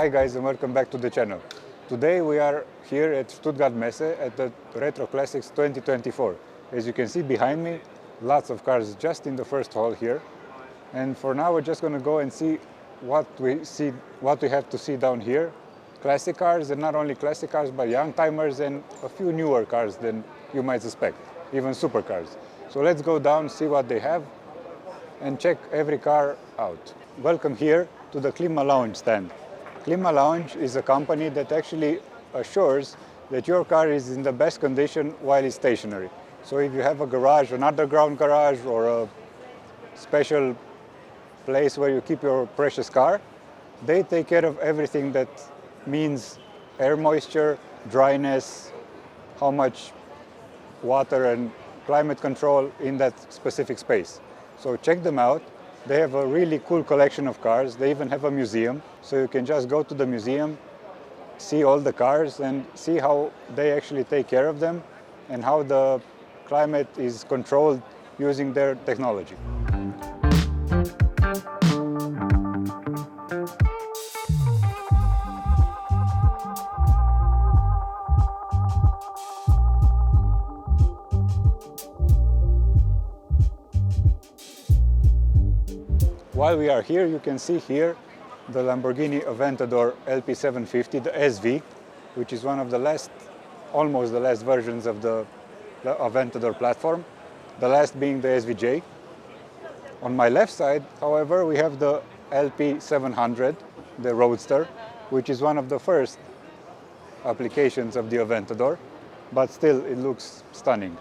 Hi guys and welcome back to the channel. Today we are here at Stuttgart Messe at the Retro Classics 2024. As you can see behind me, lots of cars just in the first hall here. And for now we're just going to go and see what we have to see down here. Classic cars, and not only classic cars but young timers and a few newer cars than you might suspect, even supercars. So let's go down, see what they have and check every car out. Welcome here to the Klima Lounge stand. Klima Lounge is a company that actually assures that your car is in the best condition while it's stationary. So if you have a garage, an underground garage, or a special place where you keep your precious car, they take care of everything that means air moisture, dryness, how much water and climate control in that specific space. So check them out. They have a really cool collection of cars. They even have a museum. So you can just go to the museum, see all the cars and see how they actually take care of them and how the climate is controlled using their technology. While we are here, you can see here the Lamborghini Aventador LP750, the SV, which is one of the almost the last versions of the Aventador platform, the last being the SVJ. On my left side, however, we have the LP700, the Roadster, which is one of the first applications of the Aventador, but still it looks stunning.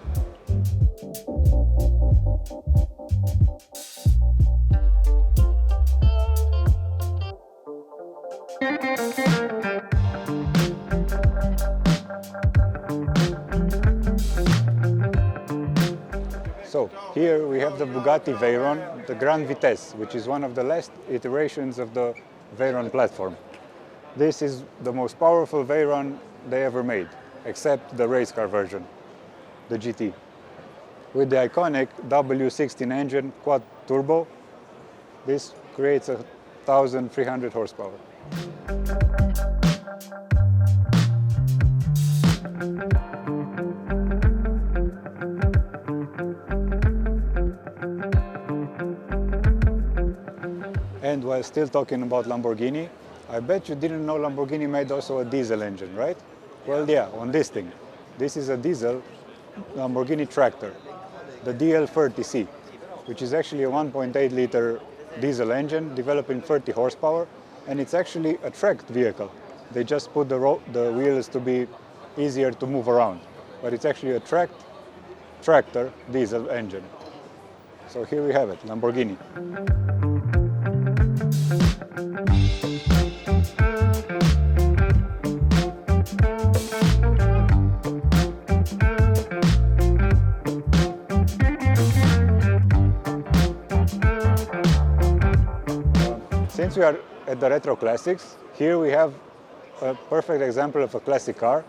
So here we have the Bugatti Veyron, the Grand Vitesse, which is one of the last iterations of the Veyron platform. This is the most powerful Veyron they ever made, except the race car version, the GT. With the iconic W16 engine quad turbo, this creates 1,300 horsepower. And while still talking about Lamborghini, I bet you didn't know Lamborghini made also a diesel engine, right? Well, yeah, on this thing. This is a diesel Lamborghini tractor, the DL30C, which is actually a 1.8 liter diesel engine developing 30 horsepower, and it's actually a tracked vehicle. They just put the wheels to be easier to move around, but it's actually a tracked tractor diesel engine. So here we have it, Lamborghini. Since we are at the Retro Classics, here we have a perfect example of a classic car,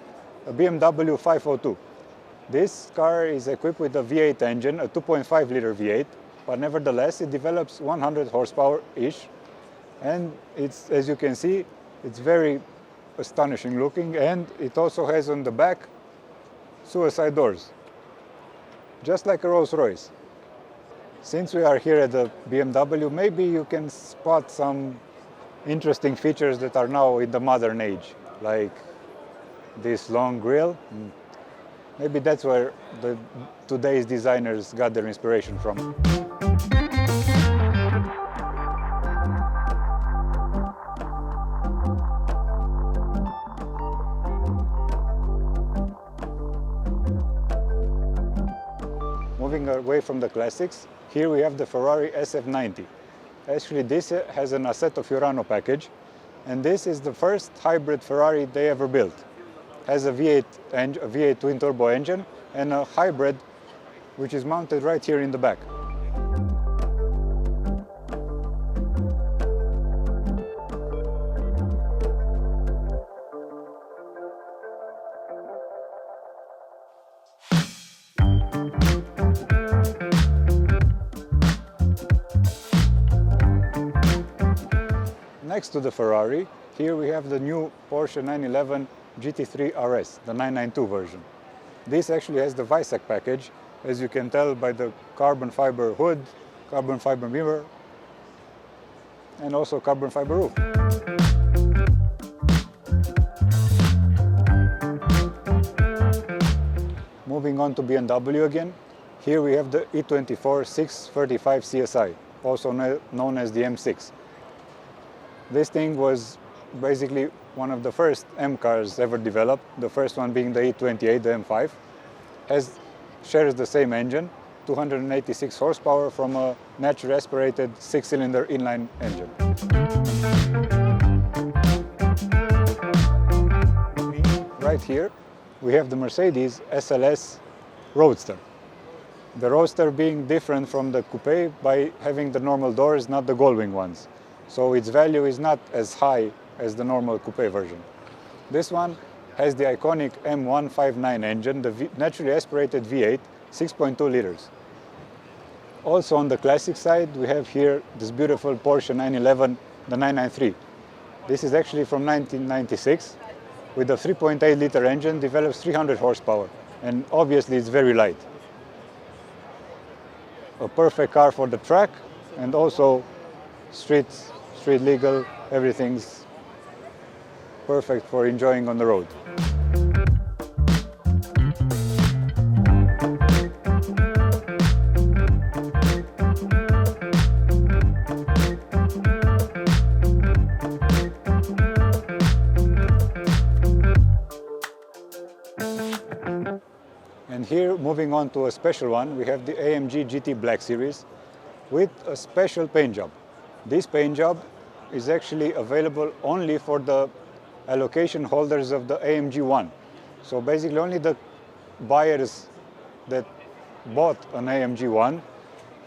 a BMW 502. This car is equipped with a V8 engine, a 2.5 liter V8, but nevertheless it develops 100 horsepower-ish, and it's, as you can see, it's very astonishing looking, and it also has on the back suicide doors, just like a Rolls-Royce. Since we are here at the BMW, maybe you can spot some interesting features that are now in the modern age, like this long grille. Maybe that's where today's designers got their inspiration from. Moving away from the classics, here we have the Ferrari SF90. Actually, this has an Assetto Fiorano package, and this is the first hybrid Ferrari they ever built. Has a V8 twin-turbo engine and a hybrid, which is mounted right here in the back. Next to the Ferrari, here we have the new Porsche 911 GT3 RS, the 992 version. This actually has the Weissach package, as you can tell by the carbon fiber hood, carbon fiber mirror, and also carbon fiber roof. Moving on to BMW again, here we have the E24 635 CSI, also known as the M6. This thing was basically one of the first M cars ever developed, the first one being the E28, the M5. Shares the same engine, 286 horsepower from a naturally aspirated 6-cylinder inline engine. Right here we have the Mercedes SLS Roadster. The Roadster being different from the coupe by having the normal doors, not the gullwing ones. So its value is not as high as the normal coupe version. This one has the iconic M159 engine, the naturally aspirated V8, 6.2 liters. Also on the classic side, we have here this beautiful Porsche 911, the 993. This is actually from 1996. With a 3.8 liter engine, develops 300 horsepower, and obviously it's very light. A perfect car for the track, and also street legal, everything's perfect for enjoying on the road. And here, moving on to a special one, we have the AMG GT Black Series with a special paint job. This paint job is actually available only for the allocation holders of the AMG 1. So basically only the buyers that bought an AMG 1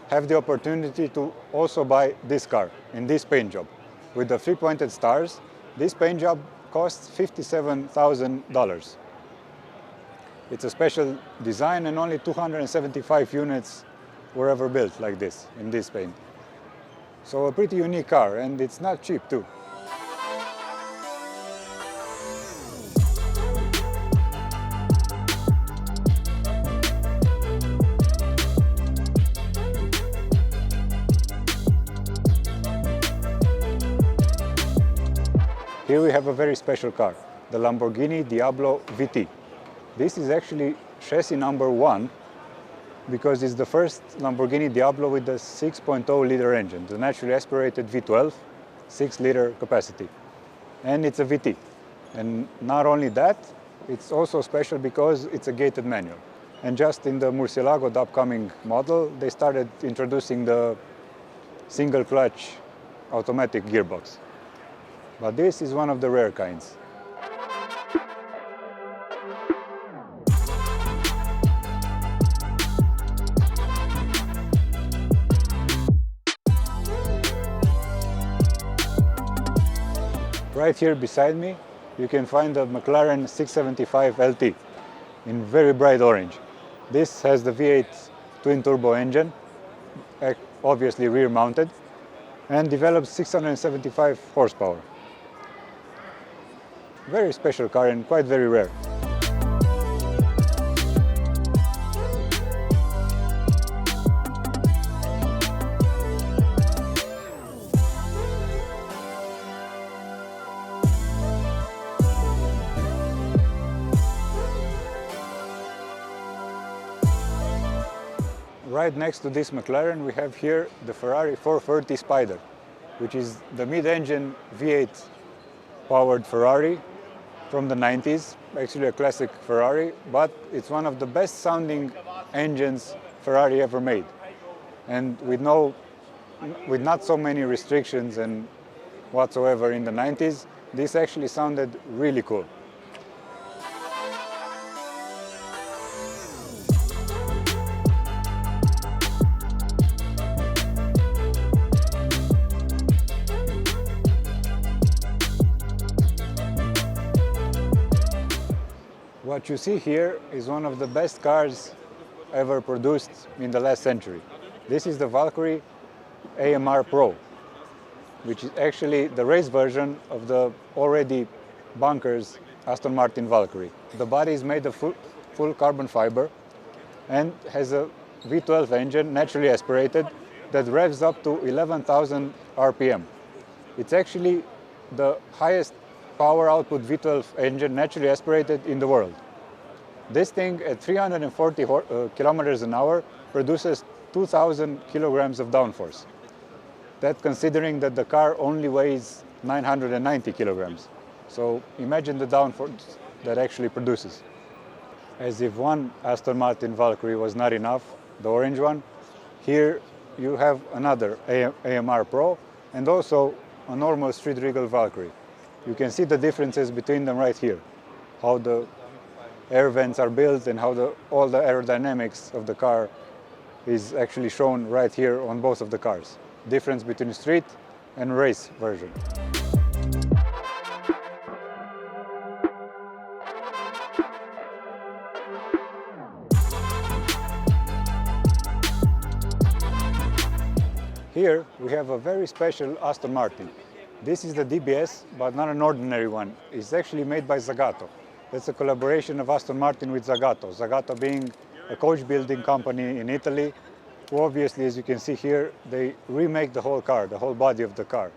have the opportunity to also buy this car in this paint job. With the 3 pointed stars, this paint job costs $57,000. It's a special design, and only 275 units were ever built like this, in this paint. So a pretty unique car, and it's not cheap too. Here we have a very special car, the Lamborghini Diablo VT. This is actually chassis number 1 because it's the first Lamborghini Diablo with the 6.0 liter engine, the naturally aspirated V12, 6 liter capacity. And it's a VT. And not only that, it's also special because it's a gated manual. And just in the Murcielago, the upcoming model, they started introducing the single clutch automatic gearbox. But this is one of the rare kinds. Right here beside me, you can find the McLaren 675 LT in very bright orange. This has the V8 twin-turbo engine, obviously rear-mounted, and develops 675 horsepower. Very special car and quite very rare. Right next to this McLaren, we have here the Ferrari 430 Spider, which is the mid-engine V8 powered Ferrari from the 90s, actually a classic Ferrari, but it's one of the best sounding engines Ferrari ever made. And with not so many restrictions and whatsoever in the 90s, this actually sounded really cool. What you see here is one of the best cars ever produced in the last century. This is the Valkyrie AMR Pro. which is actually the race version of the already bunkers Aston Martin Valkyrie. The body is made of full carbon fiber and has a V12 engine, naturally aspirated, that revs up to 11,000 RPM. It's actually the highest power output V12 engine naturally aspirated in the world. This thing at 340 kilometers an hour produces 2,000 kilograms of downforce. That considering that the car only weighs 990 kilograms. So imagine the downforce that actually produces. As if one Aston Martin Valkyrie was not enough, the orange one, here you have another AMR Pro and also a normal street regal Valkyrie. You can see the differences between them right here, how the air vents are built and how all the aerodynamics of the car is actually shown right here on both of the cars. Difference between street and race version. Here we have a very special Aston Martin. This is the DBS, but not an ordinary one. It's actually made by Zagato. That's a collaboration of Aston Martin with Zagato. Zagato being a coach building company in Italy, who obviously, as you can see here, they remake the whole car, the whole body of the car.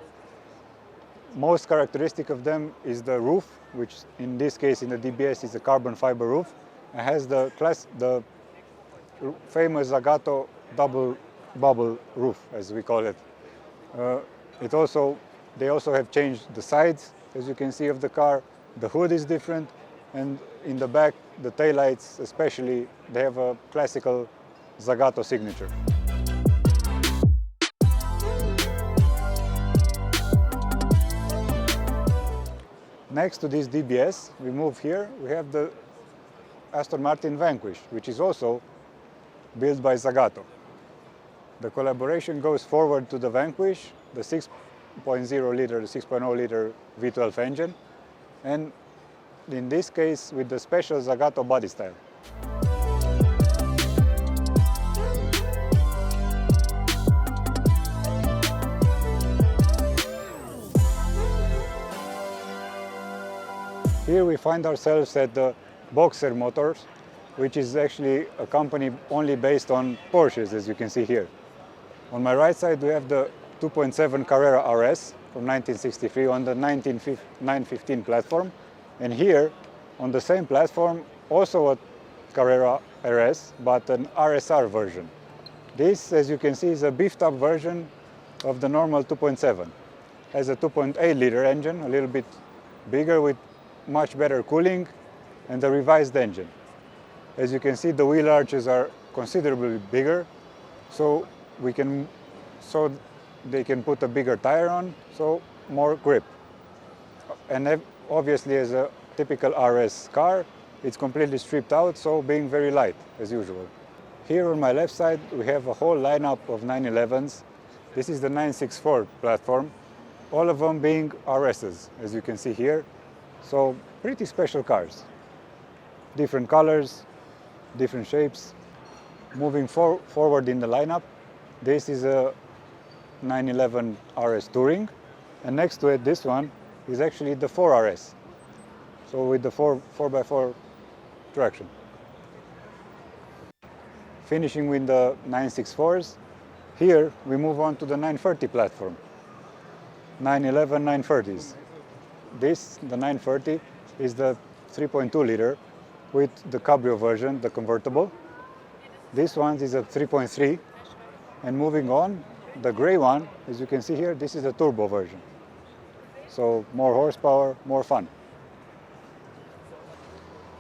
Most characteristic of them is the roof, which in this case in the DBS is a carbon fiber roof, and has the famous Zagato double bubble roof, as we call it. They also have changed the sides, as you can see, of the car. The hood is different, and in the back, the taillights especially, they have a classical Zagato signature. Next to this DBS, we move here, we have the Aston Martin Vanquish, which is also built by Zagato. The collaboration goes forward to the Vanquish, the 6.0 liter, the 6.0 liter V12 engine, and in this case with the special Zagato body style. Here we find ourselves at the Boxer Motors, which is actually a company only based on Porsches, as you can see here. On my right side, we have the 2.7 Carrera RS from 1963 on the 915 platform. And here, on the same platform, also a Carrera RS, but an RSR version. This, as you can see, is a beefed up version of the normal 2.7. Has a 2.8 liter engine, a little bit bigger with much better cooling, and a revised engine. As you can see, the wheel arches are considerably bigger, so they can put a bigger tire on, so more grip. And obviously, as a typical RS car, it's completely stripped out, so being very light, as usual. Here on my left side, we have a whole lineup of 911s. This is the 964 platform, all of them being RSs, as you can see here. So pretty special cars. Different colors, different shapes. Moving forward in the lineup, this is a 911 RS Touring, and next to it, this one is actually the 4RS. So with the 4x4 traction. Finishing with the 964s, here we move on to the 930 platform. 911 930s. This, the 930, is the 3.2 liter with the Cabrio version, the convertible. This one is a 3.3. And moving on, the gray one, as you can see here, this is a turbo version. So more horsepower, more fun.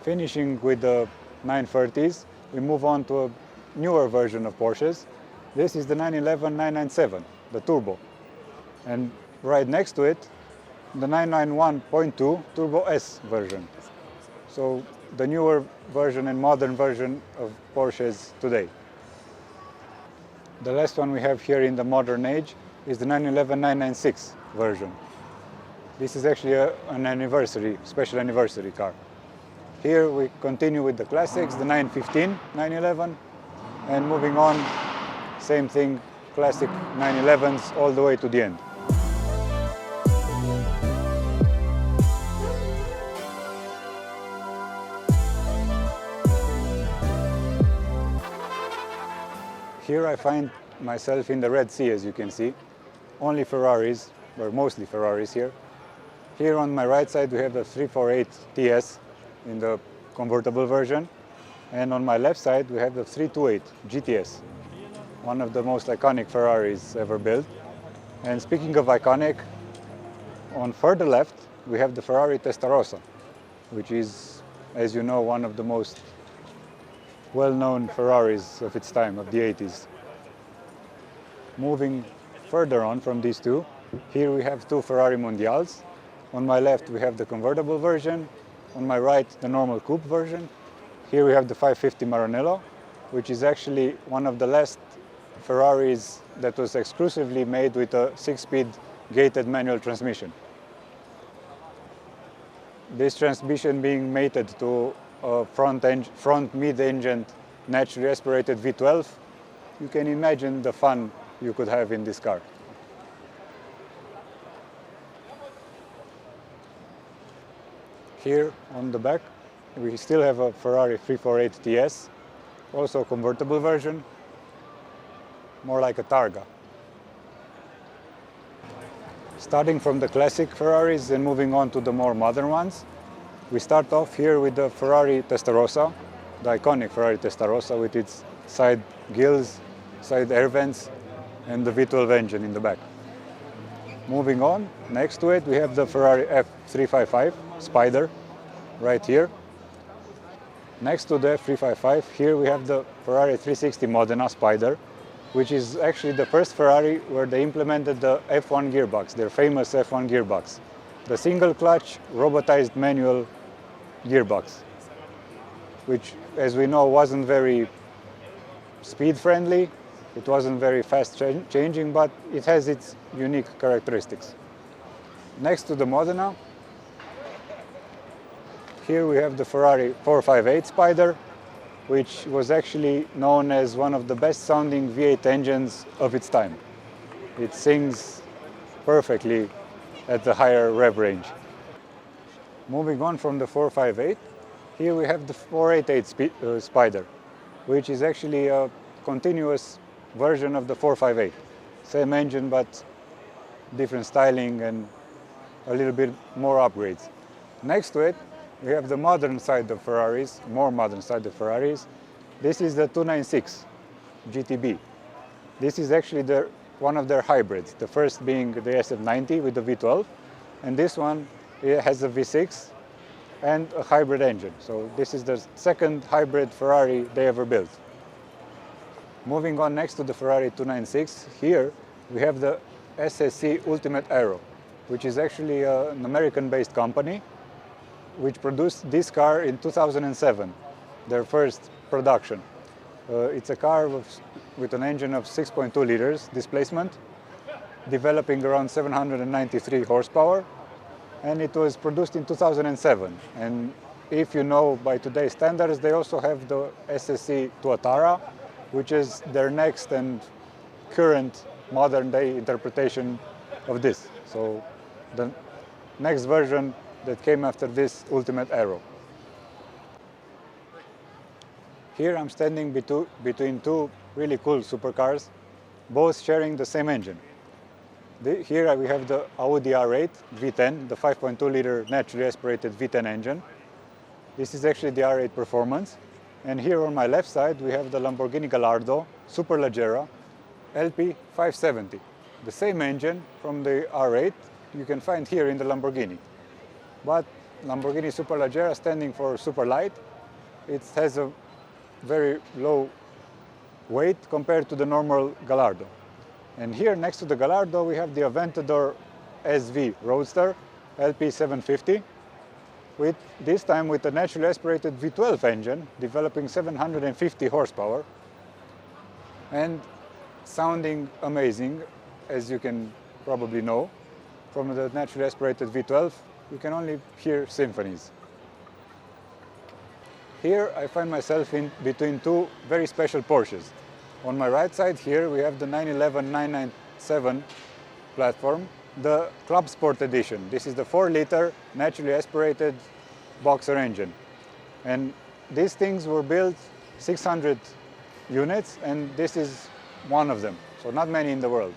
Finishing with the 930s, we move on to a newer version of Porsches. This is the 911 997, the turbo. And right next to it, the 991.2 Turbo S version. So the newer version and modern version of Porsches today. The last one we have here in the modern age is the 911 996 version. This is actually an anniversary, special anniversary car. Here we continue with the classics, the 915 911, and moving on, same thing, classic 911s all the way to the end. Here I find myself in the Red Sea, as you can see. Only Ferraris, or mostly Ferraris here. Here on my right side we have the 348 TS in the convertible version. And on my left side we have the 328 GTS, one of the most iconic Ferraris ever built. And speaking of iconic, on further left we have the Ferrari Testarossa, which is, as you know, one of the most well-known Ferraris of its time, of the 80s. Moving further on from these two, here we have two Ferrari Mondials. On my left we have the convertible version, on my right the normal coupe version. Here we have the 550 Maranello, which is actually one of the last Ferraris that was exclusively made with a 6-speed gated manual transmission. This transmission being mated to a front mid-engine naturally aspirated V12, you can imagine the fun you could have in this car. Here on the back we still have a Ferrari 348 TS, also a convertible version, more like a Targa. Starting from the classic Ferraris and moving on to the more modern ones, we start off here with the Ferrari Testarossa, the iconic Ferrari Testarossa with its side gills, side air vents, and the V12 engine in the back. Moving on, next to it we have the Ferrari F355 Spider, right here. Next to the F355, here we have the Ferrari 360 Modena Spider, which is actually the first Ferrari where they implemented the F1 gearbox, their famous F1 gearbox, the single clutch robotized manual gearbox, which, as we know, wasn't very speed friendly, it wasn't very fast changing, but it has its unique characteristics. Next to the Modena, here we have the Ferrari 458 Spider, which was actually known as one of the best sounding V8 engines of its time. It sings perfectly at the higher rev range. Moving on from the 458, here we have the 488 Spider, which is actually a continuous version of the 458. Same engine, but different styling and a little bit more upgrades. Next to it, we have the modern side of Ferraris, more modern side of Ferraris. This is the 296 GTB. This is actually one of their hybrids, the first being the SF90 with the V12, and this one has a V6 and a hybrid engine. So this is the second hybrid Ferrari they ever built. Moving on next to the Ferrari 296, here we have the SSC Ultimate Aero, which is actually an American-based company which produced this car in 2007, their first production. It's a car with an engine of 6.2 liters displacement, developing around 793 horsepower, and it was produced in 2007. And if you know, by today's standards, they also have the SSC Tuatara, which is their next and current modern-day interpretation of this. So the next version that came after this Ultimate Aero. Here I'm standing between two really cool supercars, both sharing the same engine. Here we have the Audi R8 V10, the 5.2 liter naturally aspirated V10 engine. This is actually the R8 Performance. And here on my left side we have the Lamborghini Gallardo Superleggera LP 570. The same engine from the R8 you can find here in the Lamborghini. But Lamborghini Superleggera, standing for super light, it has a very low weight compared to the normal Gallardo. And here next to the Gallardo we have the Aventador SV Roadster LP 750, with this time with a naturally aspirated V12 engine, developing 750 horsepower and sounding amazing, as you can probably know. From the naturally aspirated V12, you can only hear symphonies. Here I find myself in between two very special Porsches. On my right side here we have the 911-997 platform, the Club Sport Edition. This is the 4-liter naturally aspirated boxer engine. And these things were built 600 units, and this is one of them, so not many in the world.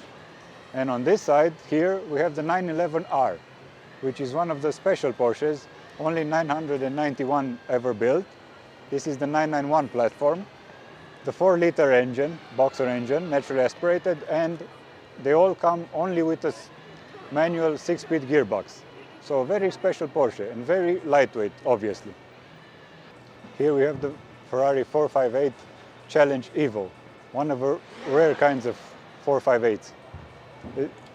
And on this side here we have the 911R, which is one of the special Porsches, only 991 ever built. This is the 991 platform. The 4-liter engine, boxer engine, naturally aspirated, and they all come only with a manual 6-speed gearbox. So a very special Porsche and very lightweight, obviously. Here we have the Ferrari 458 Challenge Evo, one of the rare kinds of 458s.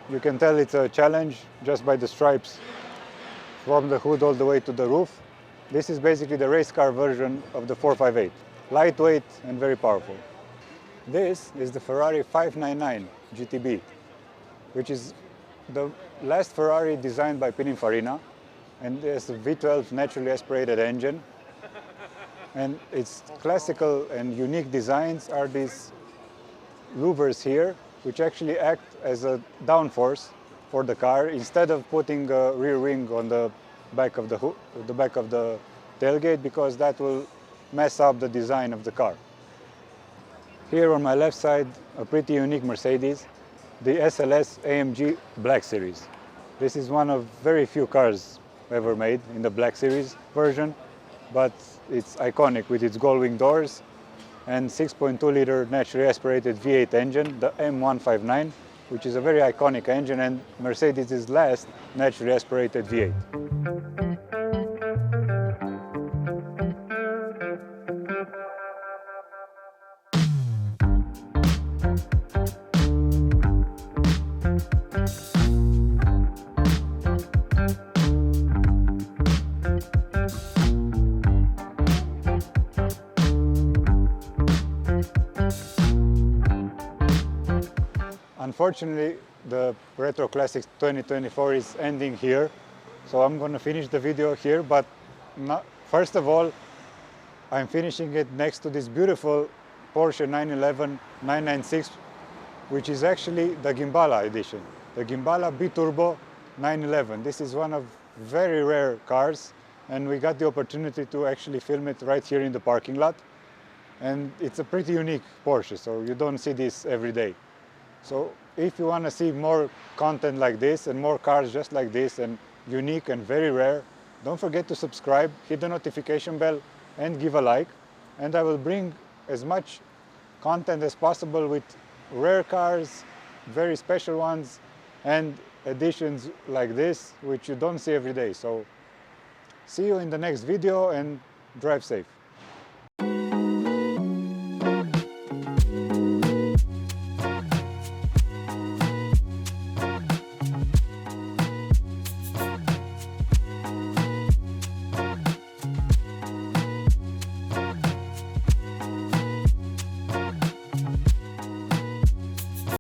You can tell it's a Challenge just by the stripes from the hood all the way to the roof. This is basically the race car version of the 458. Lightweight and very powerful. This is the Ferrari 599 GTB, which is the last Ferrari designed by Pininfarina, and there's a V12 naturally aspirated engine. And its classical and unique designs are these louvers here, which actually act as a downforce for the car instead of putting a rear wing on the back of the tailgate, because that will mess up the design of the car. Here on my left side, a pretty unique Mercedes, the SLS AMG Black Series. This is one of very few cars ever made in the Black Series version, but it's iconic with its gull-wing doors and 6.2-liter naturally aspirated V8 engine, the M159, which is a very iconic engine and Mercedes' last naturally aspirated V8. Unfortunately, the Retro Classics 2024 is ending here, so I'm going to finish the video here, but first of all, I'm finishing it next to this beautiful Porsche 911 996, which is actually the Gimbala edition, the Gimbala B-Turbo 911. This is one of very rare cars, and we got the opportunity to actually film it right here in the parking lot. And it's a pretty unique Porsche, so you don't see this every day. So if you want to see more content like this and more cars just like this and unique and very rare, don't forget to subscribe, hit the notification bell and give a like. And I will bring as much content as possible with rare cars, very special ones, and editions like this, which you don't see every day. So see you in the next video and drive safe.